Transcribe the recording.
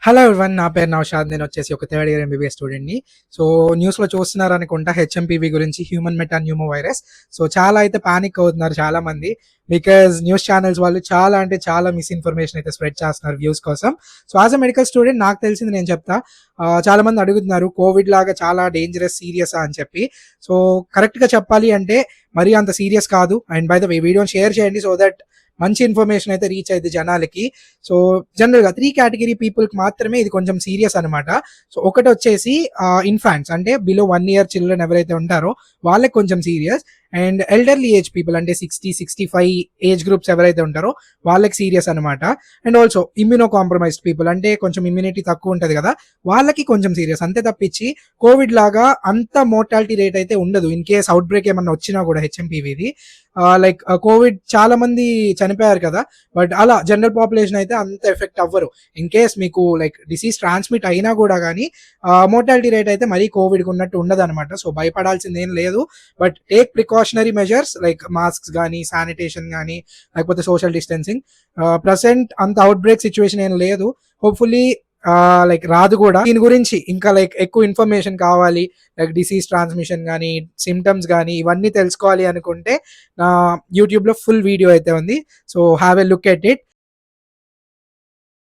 Hello everyone. నా పేరు నౌషాద్. నేను వచ్చేసి ఒక థర్డ్ ఇయర్ ఎంబీబీఎస్ స్టూడెంట్‌ని. సో, న్యూస్‌లో చూస్తున్నారు అనుకుంటా హెచ్ఎంపీవీ గురించి, human meta pneumo virus. So, చాలా అయితే పానిక్ అవుతున్నారు చాలామంది. బికాజ్ న్యూస్ ఛానెల్స్ వాళ్ళు చాలా అంటే చాలా మిస్‌ఇన్ఫర్మేషన్ అయితే స్ప్రెడ్ చేస్తున్నారు వ్యూస్ కోసం. So, as a medical student నాకు తెలిసింది నేను చెప్తా. చాలామంది అడుగుతున్నారు కోవిడ్ లాగా చాలా డేంజరస్, సీరియసా అని చెప్పి. సో, కరెక్ట్‌గా చెప్పాలి అంటే మరీ అంత సీరియస్ కాదు. అండ్ బై ద వే వీడియోని షేర్ చేయండి సో దట్ మంచి ఇన్ఫర్మేషన్ అయితే రీచ్ అయ్యిద్ది జనాలకి. సో, జనరల్‌గా 3 కేటగిరీ పీపుల్‌కి మాత్రమే ఇది కొంచెం సీరియస్ అనమాట. సో, ఒకటొచ్చేసి ఇన్ఫాంట్స్ అంటే బిలో 1 ఇయర్ చిల్డ్రన్ ఎవరైతే ఉంటారో వాళ్ళకి కొంచెం serious. And elderly age people అంటే 60, 65 ఏజ్ గ్రూప్స్ ఎవరైతే ఉంటారో వాళ్ళకి సీరియస్ అనమాట. And also immuno compromised people అంటే కొంచెం ఇమ్యూనిటీ తక్కువ ఉంటది కదా! వాళ్ళకి కొంచెం సీరియస్. అంతే తప్పించి కోవిడ్ లాగా అంత మోర్టాలిటీ రేట్ అయితే ఉండదు. ఇన్ కేస్ ఔట్ బ్రేక్ ఏమన్నా వచ్చినా కూడా హెచ్ఎంపీవీది. లైక్ కోవిడ్ చాలా మంది చనిపోయారు కదా! బట్ అలా జనరల్ పాపులేషన్ అయితే అంత ఎఫెక్ట్ అవ్వరు. ఇన్ కేస్ మీకు లైక్ డిసీజ్ ట్రాన్స్మిట్ అయినా కూడా గానీ మోర్టాలిటీ రేట్ అయితే మరీ కోవిడ్‌కి ఉన్నట్టు ఉండదనమాట. సో, భయపడాల్సిందేం లేదు. But take precautionary measures like masks గానీ, శానిటేషన్ గానీ, లేకపోతే సోషల్ డిస్టెన్సింగ్. ప్రెజెంట్ అంత ఔట్ బ్రేక్ సిట్యుయేషన్ ఏం లేదు. హోప్‌ఫుల్లీ లైక్ రాదు కూడా. దీని గురించి ఇంకా లైక్ ఎక్కువ ఇన్ఫర్మేషన్ కావాలి, లైక్ డిసీజ్ ట్రాన్స్మిషన్ గానీ, సింప్టమ్స్ గానీ ఇవన్నీ తెలుసుకోవాలి అనుకుంటే యూట్యూబ్‌లో ఫుల్ వీడియో అయితే ఉంది. So, have a look at it.